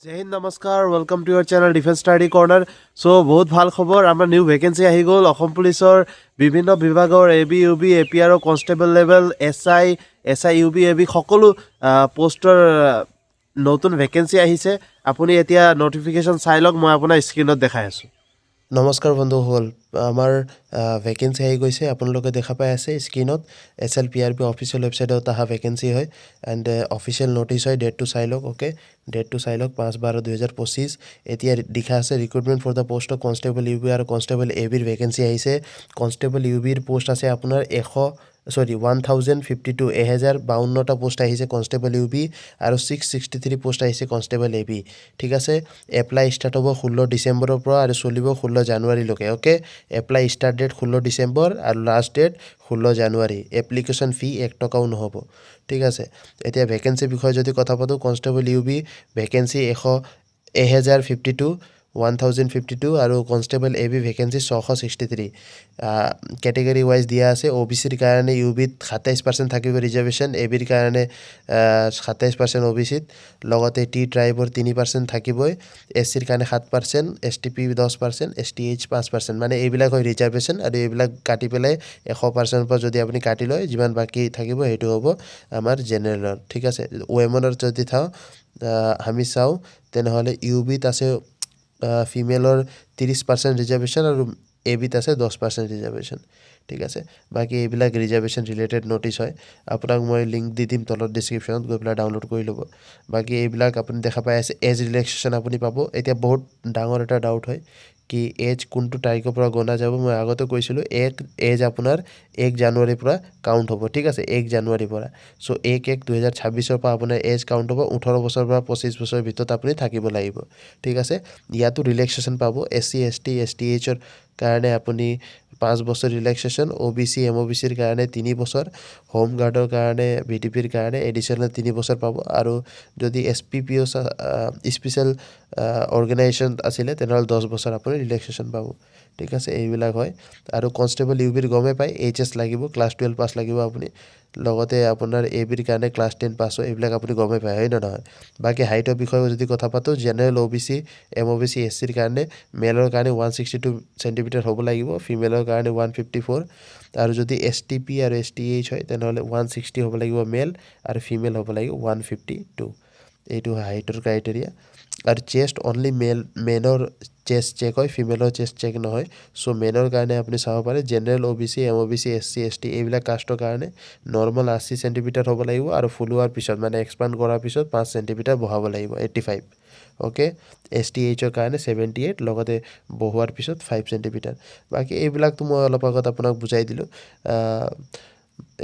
জয় হিন্দ নমস্কাৰ welcome to your channel defence study corner. So' বহুত ভাল খবৰ, আমাৰ নিউ ভেকেঞ্চি আহি গ'ল অসম পুলিচৰ বিভিন্ন বিভাগৰ AB U B A P আৰ constable level S I U B A B সকলো পষ্টৰ নতুন ভেকেঞ্চি আহিছে। আপুনি এতিয়া নটিফিকেশ্যন চাই লওক, মই আপোনাৰ স্ক্ৰীণত দেখাই আছোঁ। নমস্কাৰ বন্ধুসকল, আমাৰ ভেকেঞ্চি আহি গৈছে। আপোনালোকে দেখা পাই আছে স্ক্ৰীণত SLPRB অফিচিয়েল ৱেবছাইটত অহা ভেকেঞ্চি হয় এণ্ড অফিচিয়েল নটিচ হয়। ডেটটো চাই লওক। অ'কে, ডেটটো চাই লওক 5/12/2025। এতিয়া লিখা আছে recruitment for the post of constable U B আৰু কনষ্টেবল এ বিৰ ভেকেঞ্চি আহিছে। কনষ্টেবল ইউ বিৰ পষ্ট আছে আপোনাৰ 1052 1052টা পোষ্ট আহিছে কনষ্টেবল ইউ বি আৰু 663 পোষ্ট আহিছে কনষ্টেবল এ বি। ঠিক আছে, এপ্লাই ষ্টাৰ্ট হ'ব 16 ডিচেম্বৰৰ পৰা আৰু চলিব 16 জানুৱাৰীলৈকে। Okay, apply start date 16 December আৰু last date 16 January. Application fee 1 টকাও নহ'ব। ঠিক আছে, এতিয়া ভেকেঞ্চিৰ বিষয়ে যদি কথা পাতোঁ, কনষ্টেবল ইউ বি ভেকেঞ্চি 1052 আৰু constable A B vacancy 663। Category wise দিয়া আছে। OBCৰ কাৰণে ইউ বিত 27% থাকিব ৰিজাৰ্ভেশ্যন, এ বিৰ কাৰণে 27% OBCত, লগতে টি ট্ৰাইবৰ 3% থাকিবই, SCৰ কাৰণে 7%, STP 10%, STH 5%। মানে এইবিলাক হয় ৰিজাৰ্ভেশ্যন, আৰু এইবিলাক কাটি পেলাই 100%ৰ পৰা যদি আপুনি কাটি লয়, যিমান বাকী থাকিব সেইটো হ'ব আমাৰ জেনেৰেলৰ। ঠিক আছে, ওমেনৰ যদি আমি চাওঁ তেনেহ'লে ইউ বিত আছে ফিমেলৰ 30% ৰিজাৰ্ভেশ্যন আৰু এ বিত আছে 10% ৰিজাৰ্ভেশ্যন। ঠিক আছে, বাকী এইবিলাক ৰিজাৰ্ভেশ্যন ৰিলেটেড নটিচ হয়। আপোনাক মই লিংক দি দিম তলত ডিছক্ৰিপশ্যনত, গৈ পেলাই ডাউনলোড কৰি ল'ব। বাকী এইবিলাক আপুনি দেখা পাই আছে। এজ ৰিলেক্সেশ্যন আপুনি পাব। এতিয়া বহুত ডাঙৰ এটা ডাউট হয় কি এজ কোনটো তাৰিখৰ পৰা গণা যাব। মই আগতে কৈছিলোঁ এজ আপোনাৰ 1 জানুৱাৰীৰ পৰা কাউণ্ট হ'ব। ঠিক আছে, 1 জানুৱাৰীৰ পৰা। চ' 1/1/2026 পৰা আপোনাৰ এজ কাউণ্ট হ'ব। 18 বছৰৰ পৰা 25 বছৰৰ ভিতৰত আপুনি থাকিব লাগিব। ঠিক আছে, ইয়াতো ৰিলেক্সেশ্যন পাব। SC ST STHৰ কাৰণে আপুনি 5 বছৰ ৰিলেক্সেশ্যন, OBC MOBCৰ কাৰণে 3 বছৰ, হোম গাৰ্ডৰ কাৰণে VDPৰ কাৰণে এডিশ্যনেল 3 বছৰ পাব। আৰু যদি SPPO স্পেচিয়েল অৰ্গেনাইজেশ্যন আছিলে তেনেহ'লে 10 বছৰ আপুনি ৰিলেক্সেশ্যন পাব। ঠিক আছে, এইবিলাক হয়। আৰু কনষ্টেবল ইউ বিৰ গমেই পায়, HS লাগিব, ক্লাছ 12 পাছ লাগিব আপুনি, লগতে আপোনাৰ এ বিৰ কাৰণে ক্লাছ 10 পাছ হয়। এইবিলাক আপুনি গমেই পায়, হয় নে নহয়? বাকী হাইটৰ বিষয়ে যদি কথা পাতোঁ, জেনেৰেল OBC MOBC SCৰ কাৰণে মেলৰ কাৰণে 162 চেণ্টিমিটাৰ হ'ব লাগিব, ফিমেলৰ কাৰণে 154, আৰু যদি STP আৰু STH হয় তেনেহ'লে 160 হ'ব লাগিব মেল, আৰু ফিমেল হ'ব লাগিব 152। এইটো হাইটৰ ক্ৰাইটেৰিয়া। আৰু চেষ্ট অনলি মেনৰ চেষ্ট চেক হয়, ফিমেলৰ চেষ্ট চেক নহয়। চ' মেনৰ কাৰণে আপুনি চাব পাৰে general OBC MOBC SC ST এইবিলাক কাষ্টৰ কাৰণে নৰ্মেল 80 চেণ্টিমিটাৰ হ'ব লাগিব, আৰু ফুল হোৱাৰ পিছত মানে এক্সপাণ্ড কৰাৰ পিছত 5 চেণ্টিমিটাৰ বঢ়াব লাগিব, 85। অ'কে, STHৰ কাৰণে 78, লগতে বহোৱাৰ পিছত 5 চেণ্টিমিটাৰ। বাকী এইবিলাকতো মই অলপ আগত আপোনাক বুজাই দিলোঁ।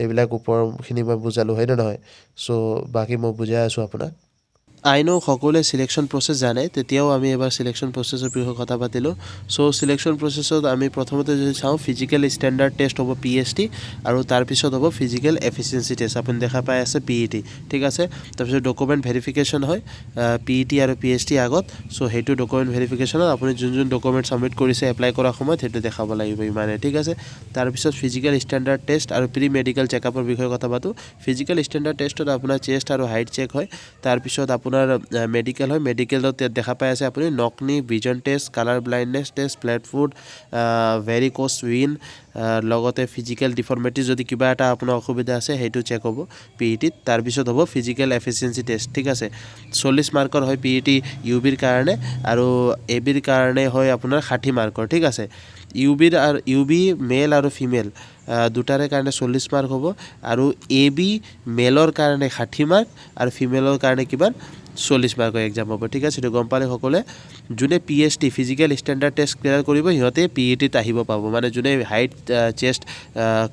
এইবিলাক ওপৰখিনি মই বুজালোঁ, হয় নে নহয়? চ' বাকী মই বুজাই আছোঁ আপোনাক। আই ন' সকলোৱে চিলেকশ্যন প্ৰচেছ জানে, তেতিয়াও আমি এবাৰ চিলেকশ্যন প্ৰচেছৰ বিষয়ে কথা পাতিলোঁ। চ' চিলেকশ্যন প্ৰচেছত আমি প্ৰথমতে যদি চাওঁ, ফিজিকেল ষ্টেণ্ডাৰ্ড টেষ্ট হ'ব PST, আৰু তাৰপিছত হ'ব ফিজিকেল এফিচিয়েঞ্চি টেষ্ট। আপুনি দেখা পাই আছে PET। ঠিক আছে, তাৰপিছত ডকুমেণ্ট ভেৰিফিকেশ্যন হয় PET আৰু PST আগত। চ' সেইটো ডকুমেণ্ট ভেৰিফিকেশ্যনত আপুনি যোন ডকুমেণ্ট ছাবমিট কৰিছে এপ্লাই কৰাৰ সময়ত সেইটো দেখাব লাগিব ইমানে। ঠিক আছে, তাৰপিছত ফিজিকেল ষ্টেণ্ডাৰ্ড টেষ্ট আৰু প্ৰি মেডিকেল চেকআপৰ বিষয়ে কথা পাতোঁ। ফিজিকেল ষ্টেণ্ডাৰ্ড টেষ্টত আপোনাৰ চেষ্ট আৰু হাইট চেক হয়। তাৰপিছত আপোনাৰ মেডিকেল হয়। মেডিকেলত দেখা পাই আছে আপুনি নকনি, vision test, colour blindness test, flat foot, varicose vein, লগতে ফিজিকেল ডিফৰ্মিটি যদি কিবা এটা আপোনাৰ অসুবিধা আছে সেইটো চেক হ'ব PETত। তাৰপিছত হ'ব ফিজিকেল এফিচিয়েঞ্চি টেষ্ট। ঠিক আছে, 40 মাৰ্কৰ হয় PET ইউ বিৰ কাৰণে, আৰু এ বিৰ কাৰণে হয় আপোনাৰ 60 মাৰ্কৰ। ঠিক আছে, ইউ বি মেল আৰু ফিমেল দুটাৰে কাৰণে 40 মাৰ্ক হ'ব, আৰু এ বি মেলৰ কাৰণে 60 মাৰ্ক আৰু ফিমেলৰ কাৰণে কিমান 40 মাৰ্কৰ এক্সাম হ'ব। ঠিক আছে, সেইটো গম পালে সকলোৱে। যোনে PST physical standard test clear কৰিব সিহঁতে PETত আহিব পাব। মানে যোনে হাইট চেষ্ট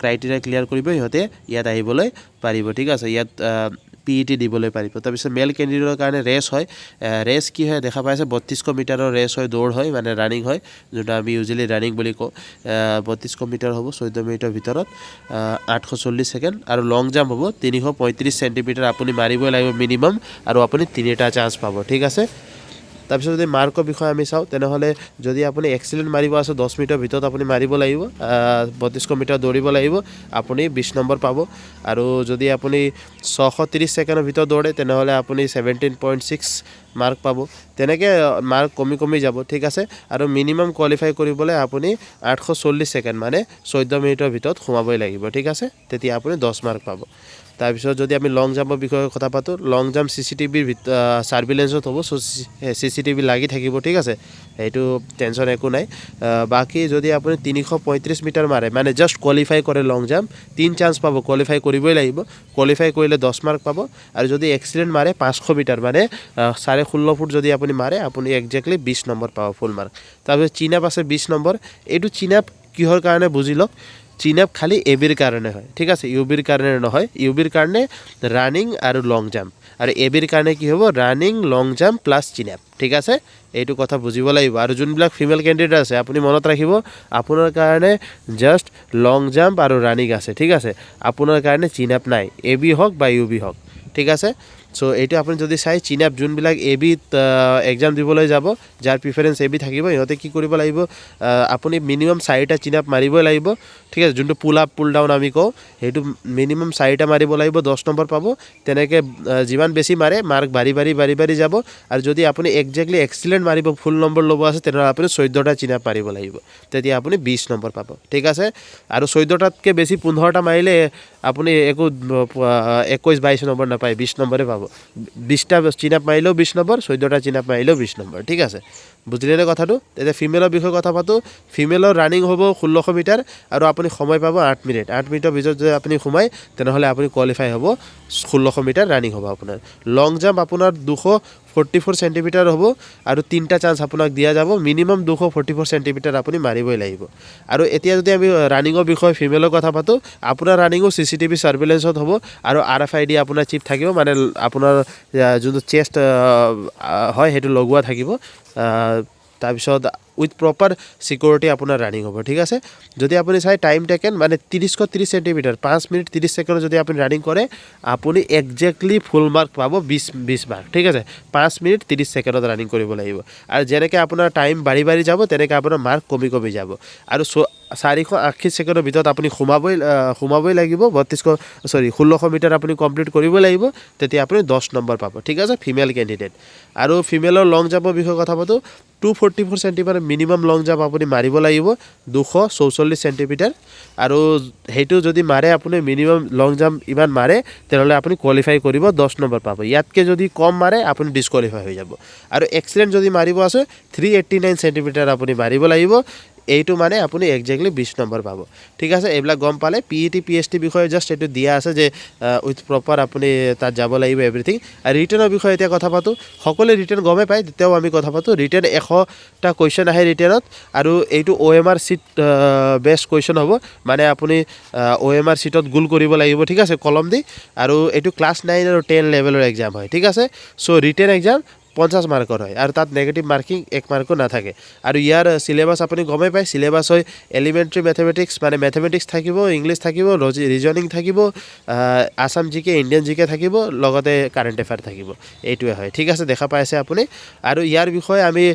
ক্ৰাইটেৰিয়া ক্লিয়াৰ কৰিব সিহঁতে ইয়াত আহিবলৈ পাৰিব। ঠিক আছে, ইয়াত PET দিবলৈ পাৰিব। তাৰপিছত মেল কেণ্ডিডেটৰ কাৰণে ৰেচ হয়। ৰেচ কি হয় দেখা পাইছে, 3200 মিটাৰৰ ৰেচ হয়, দৌৰ হয়, মানে ৰানিং হয়, যোনটো আমি ইউজুৱেলি ৰানিং বুলি কওঁ। 3200 মিটাৰ হ'ব 14 মিনিটৰ ভিতৰত, 840 ছেকেণ্ড, আৰু লং জাম্প হ'ব 335 চেণ্টিমিটাৰ আপুনি মাৰিবই লাগিব মিনিমাম, আৰু আপুনি 3টা চান্স পাব। ঠিক আছে, তাৰপিছত যদি মাৰ্কৰ বিষয়ে আমি চাওঁ তেনেহ'লে যদি আপুনি এক্সিলেণ্ট মাৰিব আছে 10 মিনিটৰ ভিতৰত আপুনি মাৰিব লাগিব 3200 মিটাৰ দৌৰিব লাগিব আপুনি 20 নম্বৰ পাব আৰু যদি আপুনি 630 ছেকেণ্ডৰ ভিতৰত দৌৰে তেনেহ'লে আপুনি 17.6 মাৰ্ক পাব তেনেকৈ মাৰ্ক কমি যাব ঠিক আছে আৰু মিনিমাম কোৱালিফাই কৰিবলৈ আপুনি 840 ছেকেণ্ড মানে 14 মিনিটৰ ভিতৰত সোমাবই লাগিব ঠিক আছে তেতিয়া আপুনি 10 মাৰ্ক পাব তাৰপিছত যদি আমি লং জাম্পৰ বিষয়ে কথা পাতোঁ লং জাম্প CCTVৰ চাৰ্ভিলেঞ্চত হ'ব CCTV লাগি থাকিব ঠিক আছে সেইটো টেনশ্যন একো নাই বাকী যদি আপুনি 335 মিটাৰ মাৰে মানে জাষ্ট কোৱালিফাই কৰে লং জাম্প 3 চান্স পাব কোৱালিফাই কৰিবই লাগিব কোৱালিফাই কৰিলে 10 মাৰ্ক পাব আৰু যদি এক্সিলেণ্ট মাৰে 500 মিটাৰ মানে 16.5 ফুট যদি আপুনি মাৰে আপুনি একজেক্টলি 20 নম্বৰ পাব ফুল মাৰ্ক তাৰপিছত চিনাপ আছে 20 নম্বৰ এইটো চিনাপ কিহৰ কাৰণে বুজি লওক চিনাপ খালি এবিৰ কাৰণে হয় ঠিক আছে ইউবিৰ কাৰণে নহয় ইউবিৰ কাৰণে ৰানিং আৰু লং জাম্প আৰু এবিৰ কাৰণে কি হ'ব ৰানিং লং জাম্প প্লাছ চিনাপ ঠিক আছে এইটো কথা বুজিব লাগিব আৰু যোনবিলাক ফিমেল কেণ্ডিডেট আছে আপুনি মনত ৰাখিব আপোনাৰ কাৰণে জাষ্ট লং জাম্প আৰু ৰানিং আছে ঠিক আছে আপোনাৰ কাৰণে চিনাপ নাই এবি হওক বা ইউবি হওক ঠিক আছে সো এইটো আপুনি যদি চাই চিনাপ যোনবিলাক এবিত এক্সাম দিবলৈ যাব যাৰ প্ৰিফাৰেঞ্চ এবি থাকিব ইহঁতে কি কৰিব লাগিব আপুনি মিনিমাম 4টা চিনাপ মাৰিবই লাগিব ঠিক আছে যোনটো পুল আপ পুল ডাউন আমি কওঁ সেইটো মিনিমাম 4টা মাৰিব লাগিব 10 নম্বৰ পাব তেনেকৈ যিমান বেছি মাৰে মাৰ্ক বাঢ়ি যাব আৰু যদি আপুনি একজেক্টলি এক্সিলেণ্ট মাৰিব ফুল নম্বৰ ল'ব আছে তেনেহ'লে আপুনি 14টা চিনাপ মাৰিব লাগিব তেতিয়া আপুনি 20 নম্বৰ পাব ঠিক আছে আৰু 14টাতকৈ বেছি 15টা মাৰিলে আপুনি একো 21-22 নম্বৰ নাপায় 20 নম্বৰে পাব 20টা চিনাপ মাৰিলেও 20 নম্বৰ 14টা চিনাপ মাৰিলেও 20 নম্বৰ ঠিক আছে বুজিলে কথাটো তেতিয়া ফিমেলৰ বিষয়ে কথা পাতোঁ ফিমেলৰ ৰানিং হ'ব 1600 মিটাৰ আৰু আপুনি সময় পাব 8 মিনিট 8 মিনিটৰ ভিতৰত যদি আপুনি সোমায় তেনেহ'লে আপুনি কোৱালিফাই হ'ব 1600 মিটাৰ ৰানিং হ'ব আপোনাৰ লং জাম্প আপোনাৰ 244 চেণ্টিমিটাৰ হ'ব আৰু 3টা চান্স আপোনাক দিয়া যাব মিনিমাম 244 চেণ্টিমিটাৰ আপুনি মাৰিবই লাগিব আৰু এতিয়া যদি আমি ৰানিঙৰ বিষয়ে ফিমেলৰ কথা পাতোঁ আপোনাৰ ৰানিঙো CCTV চাৰ্ভিলেঞ্চত হ'ব আৰু RFID আপোনাৰ চিপ থাকিব মানে আপোনাৰ যোনটো চেষ্ট হয় সেইটো লগোৱা থাকিব তাৰপিছত উইথ প্ৰপাৰ সিকিউৰিটি আপোনাৰ ৰানিং হ'ব ঠিক আছে যদি আপুনি চাই টাইম টেকেন মানে 330 চেণ্টিমিটাৰ 5 মিনিট 30 ছেকেণ্ড যদি আপুনি ৰানিং কৰে আপুনি একজেক্টলি ফুল মাৰ্ক পাব 20 মাৰ্ক ঠিক আছে 5 মিনিট 30 ছেকেণ্ডত ৰানিং কৰিব লাগিব আৰু যেনেকৈ আপোনাৰ টাইম বাঢ়ি যাব তেনেকৈ আপোনাৰ মাৰ্ক কমি যাব আৰু 480 ছেকেণ্ডৰ ভিতৰত আপুনি সোমাবই লাগিব 1600 মিটাৰ আপুনি কমপ্লিট কৰিব লাগিব তেতিয়া আপুনি 10 নম্বৰ পাব ঠিক আছে ফিমেল কেণ্ডিডেট আৰু ফিমেলৰ লং জাম্পৰ বিষয়ে কথা পাতোঁ 244 চেণ্টিমিটাৰ মিনিমাম লং জাম্প আপুনি মাৰিব লাগিব 244 চেণ্টিমিটাৰ আৰু সেইটো যদি মাৰে আপুনি মিনিমাম লং জাম্প ইমান মাৰে তেনেহ'লে আপুনি কোৱালিফাই কৰিব 10 নম্বৰ পাব ইয়াতকৈ যদি কম মাৰে আপুনি ডিছকোৱালিফাই হৈ যাব আৰু এক্সিলেণ্ট যদি মাৰিব আছে 389 চেণ্টিমিটাৰ আপুনি মাৰিব লাগিব এইটো মানে আপুনি একজেক্টলি 20 নম্বৰ পাব ঠিক আছে এইবিলাক গম পালে PET PST বিষয়ে জাষ্ট এইটো দিয়া আছে যে উইথ প্ৰপাৰ আপুনি তাত যাব লাগিব এভৰিথিং আৰু ৰিটেনৰ বিষয়ে এতিয়া কথা পাতোঁ সকলোৱে ৰিটেন গমে পায় তেতিয়াও আমি কথা পাতোঁ ৰিটেন 100টা কুৱেশ্যন আহে ৰিটেনত আৰু এইটো OMR চিট বেষ্ট কুৱেশ্যন হ'ব মানে আপুনি OMR চিটত গোল কৰিব লাগিব ঠিক আছে কলম দি আৰু এইটো ক্লাছ 9 আৰু 10 লেভেলৰ এক্সাম হয় ঠিক আছে চ' ৰিটেন এক্সাম 50 মাৰ্কৰ হয় আৰু তাত নেগেটিভ মাৰ্কিং 1 মাৰ্কো নাথাকে আৰু ইয়াৰ চিলেবাছ আপুনি গমেই পায় চিলেবাছ হয় এলিমেণ্টাৰী মেথমেটিক্স মানে মেথমেটিক্স থাকিব ইংলিছ থাকিব ৰিজনিং থাকিব আছাম GK ইণ্ডিয়ান GK থাকিব লগতে কাৰেণ্ট এফেয়াৰ থাকিব এইটোৱে হয় ঠিক আছে দেখা পাইছে আপুনি আৰু ইয়াৰ বিষয়ে আমি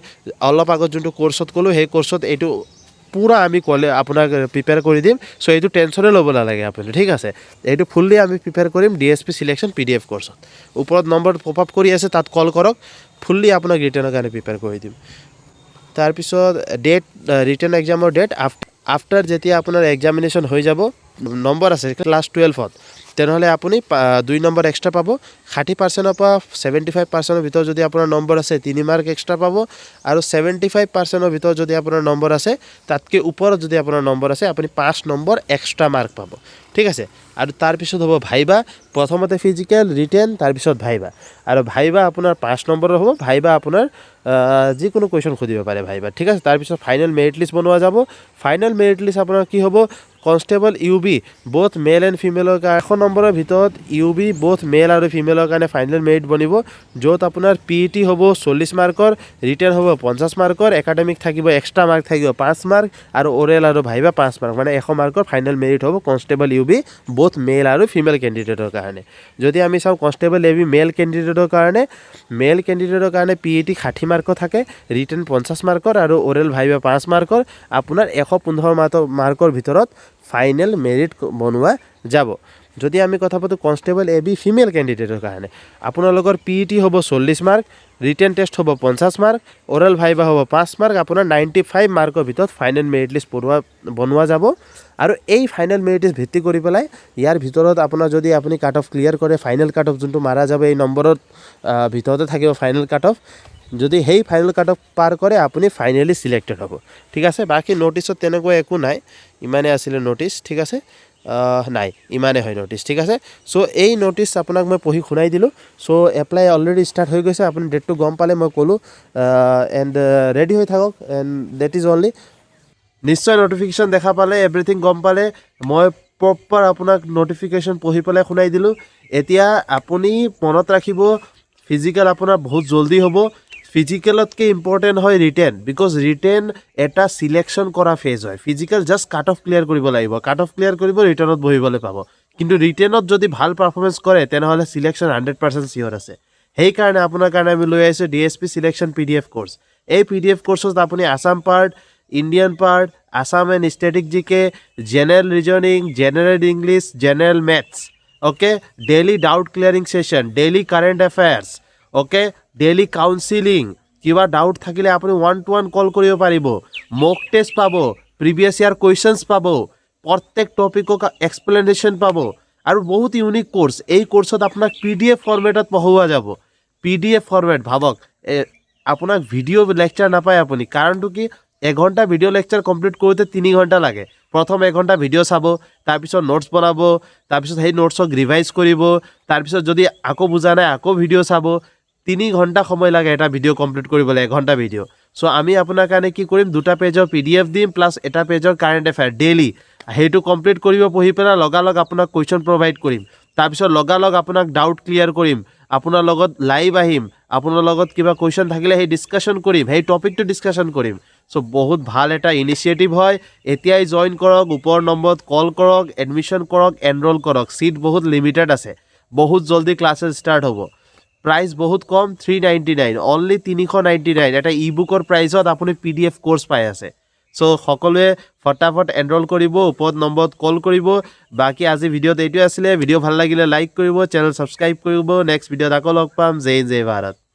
অলপ আগত যোনটো কোৰ্চত ক'লোঁ সেই কোৰ্চত এইটো পুৰা আমি ক'লে আপোনাক প্ৰিপেয়াৰ কৰি দিম চ' এইটো টেনশ্যনে ল'ব নালাগে আপুনি ঠিক আছে এইটো ফুল্লি আমি প্ৰিপেয়াৰ কৰিম DSP চিলেকশ্যন PDF কোৰ্চত ওপৰত নম্বৰ পপ আপ কৰি আছে তাত কল কৰক ফুল্লি আপোনাক ৰিটেনৰ কাৰণে প্ৰিপেয়াৰ কৰি দিম তাৰপিছত ডেট ৰিটেন এক্সামৰ ডেট আফটাৰ যেতিয়া আপোনাৰ এক্সামিনেশ্যন হৈ যাব নম্বৰ আছে ক্লাছ 12ত তেনেহ'লে আপুনি 2 নম্বৰ এক্সট্ৰা পাব 60%ৰ পৰা 75%ৰ ভিতৰত যদি আপোনাৰ নম্বৰ আছে 3 মাৰ্ক এক্সট্ৰা পাব আৰু 75%ৰ ভিতৰত যদি আপোনাৰ নম্বৰ আছে তাতকৈ ওপৰত যদি আপোনাৰ নম্বৰ আছে আপুনি 5 নম্বৰ এক্সট্ৰা মাৰ্ক পাব ঠিক আছে আৰু তাৰপিছত হ'ব ভাইবা প্ৰথমতে ফিজিকেল ৰিটেন তাৰপিছত ভাইবা আৰু ভাইবা আপোনাৰ 5 নম্বৰৰ হ'ব ভাইবা আপোনাৰ যিকোনো কুৱেশ্যন সুধিব পাৰে ভাইবা ঠিক আছে তাৰপিছত ফাইনেল মেৰিট লিষ্ট বনোৱা যাব ফাইনেল মেৰিট লিষ্ট আপোনাৰ কি হ'ব constable UB both male and female কাৰণে 1 নম্বৰৰ ভিতৰত UB both male আৰু female কাৰণে ফাইনেল মেৰিট বনিব য'ত আপোনাৰ PET হ'ব 40 মাৰ্কৰ ৰিটেন হ'ব 50 মাৰ্কৰ একাডেমিক থাকিব এক্সট্ৰা মাৰ্ক থাকিব 5 মাৰ্ক আৰু ওৰেল আৰু ভাইবা 5 মাৰ্ক মানে 100 মাৰ্কৰ ফাইনেল মেৰিট হ'ব কনষ্টেবল UB both male আৰু ফিমেল কেণ্ডিডেটৰ কাৰণে যদি আমি চাওঁ কনষ্টেবল UB মেল কেণ্ডিডেটৰ কাৰণে PET 60 মাৰ্কৰ থাকে ৰিটেন 50 মাৰ্কৰ আৰু ওৰেল ভাইবা 5 মাৰ্কৰ আপোনাৰ 115 মাৰ্কৰ ভিতৰত ফাইনেল মেৰিট বনোৱা যাব যদি আমি কথা পাতো কনষ্টেবল AB ফিমেল কেণ্ডিডেটৰ কাৰণে আপোনালোকৰ PET হ'ব 40 মাৰ্ক ৰিটেন টেষ্ট হ'ব 50 মাৰ্ক ওৰেল ভাইবা হ'ব 5 মাৰ্ক আপোনাৰ 95 মাৰ্কৰ ভিতৰত ফাইনেল মেৰিট লিষ্ট বনোৱা যাব আৰু এই ফাইনেল মেৰিট লিষ্ট ভিত্তি কৰি পেলাই ইয়াৰ ভিতৰত আপোনাৰ যদি আপুনি কাট অফ ক্লিয়াৰ কৰে ফাইনেল কাট অফ যোনটো মাৰা যাব এই নম্বৰত ভিতৰতে থাকিব ফাইনেল কাট অফ যদি সেই ফাইনেল কাট অফ পাৰ কৰে আপুনি ফাইনেলি সিলেক্টেড হ'ব ঠিক আছে বাকি নোটিছত তেনেকুৱা একো নাই ইমানে আছিলে নোটিছ ঠিক আছে নাই ইমানে হয় নোটিছ ঠিক আছে সো এই নোটিছ আপোনাক মই পঢ়ি শুনাই দিলোঁ সো এপ্লাই অলৰেডি ষ্টাৰ্ট হৈ গৈছে আপুনি ডেটটো গম পালে মই ক'লোঁ এণ্ড ৰেডি হৈ থাকক এণ্ড ডেট ইজ অনলি নিশ্চয় নটিফিকেশ্যন দেখা পালে এভৰিথিং গম পালে মই প্ৰপাৰ আপোনাক নটিফিকেশ্যন পঢ়ি পেলাই শুনাই দিলোঁ এতিয়া আপুনি মনত ৰাখিব ফিজিকেল আপোনাৰ বহুত জলদি হ'ব ফিজিকেলতকে ইম্পৰ্টেণ্ট হয় ৰিটেন বিকজ ৰিটেন এটা সিলেকশ্যন কৰা ফেজ হয় physical just cut off clear কৰিব লাগিব কাট অফ ক্লিয়াৰ কৰিব ৰিটেনত বহিবলৈ পাব কিন্তু ৰিটেনত যদি ভাল পাৰফৰ্মেঞ্চ কৰে তেনেহ'লে সিলেকশ্যন 100% চিয়'ৰ আছে সেইকাৰণে আপোনাৰ কাৰণে আমি লৈ আহিছোঁ DSP সিলেকশ্যন PDF কোৰ্চ এই PDF কোৰ্চত আপুনি Assam part Indian part Assam and static GK general reasoning general English general maths okay daily doubt ক্লিয়াৰিং session daily current affairs okay daily counselling কিবা ডাউট থাকিলে আপুনি 1-to-1 কল কৰিব পাৰিব মক টেষ্ট পাব প্ৰিভিয়াছ ইয়াৰ কুৱেশ্যনছ পাব প্ৰত্যেক টপিকক এক্সপ্লেনেশ্যন পাব আৰু বহুত ইউনিক কোৰ্চ এই কোৰ্চত আপোনাক PDF ফৰ্মেটত পঢ়োৱা যাব PDF ফৰ্মেট ভাবক আপোনাক ভিডিঅ' লেকচাৰ নাপায় আপুনি কাৰণটো কি এঘণ্টা ভিডিঅ' লেকচাৰ কমপ্লিট কৰোঁতে 3 ঘণ্টা লাগে প্ৰথম এঘণ্টা ভিডিঅ' চাব তাৰপিছত নোটছ বনাব তাৰপিছত সেই নোটছক ৰিভাইজ কৰিব তাৰপিছত যদি আকৌ বুজা নাই আকৌ ভিডিঅ' চাব 3 ঘণ্টা সময় লাগে এটা ভিডিঅ' কমপ্লিট কৰিবলৈ এঘণ্টা ভিডিঅ' সো আমি আপোনাৰ কাৰণে কি কৰিম 2টা পেজৰ PDF দিম প্লাছ এটা পেজৰ কাৰেণ্ট এফেয়াৰ ডেইলি সেইটো কমপ্লিট কৰিব পঢ়ি পেলাই লগালগ আপোনাক কুৱেশ্যন প্ৰভাইড কৰিম তাৰপিছত লগালগ আপোনাক ডাউট ক্লিয়াৰ কৰিম আপোনাৰ লগত লাইভ আহিম আপোনাৰ লগত কিবা কুৱেশ্যন থাকিলে সেই ডিছকাশ্যন কৰিম সেই টপিকটো ডিছকাশ্যন কৰিম সো বহুত ভাল এটা ইনিচিয়েটিভ হয় এতিয়াই জইন কৰক ওপৰ নম্বৰত কল কৰক এডমিশ্যন কৰক এনৰোল কৰক সিট বহুত লিমিটেড আছে বহুত জলদি ক্লাছেছ ষ্টাৰ্ট হ'ব প্ৰাইচ বহুত কম 399 অনলি 399 এটা ই-বুকৰ প্ৰাইচত আপুনি PDF কোৰ্চ পাই আছে সো সকলোৱে ফটাফট এনৰোল কৰিব ওপৰত নম্বৰত কল কৰিব বাকি আজি ভিডিঅ'ত এইটোৱে আছিলে ভিডিঅ' ভাল লাগিলে লাইক কৰিব চেনেল ছাবস্ক্ৰাইব কৰিব নেক্সট ভিডিঅ'ত আকৌ লগ পাম জয় জয় ভাৰত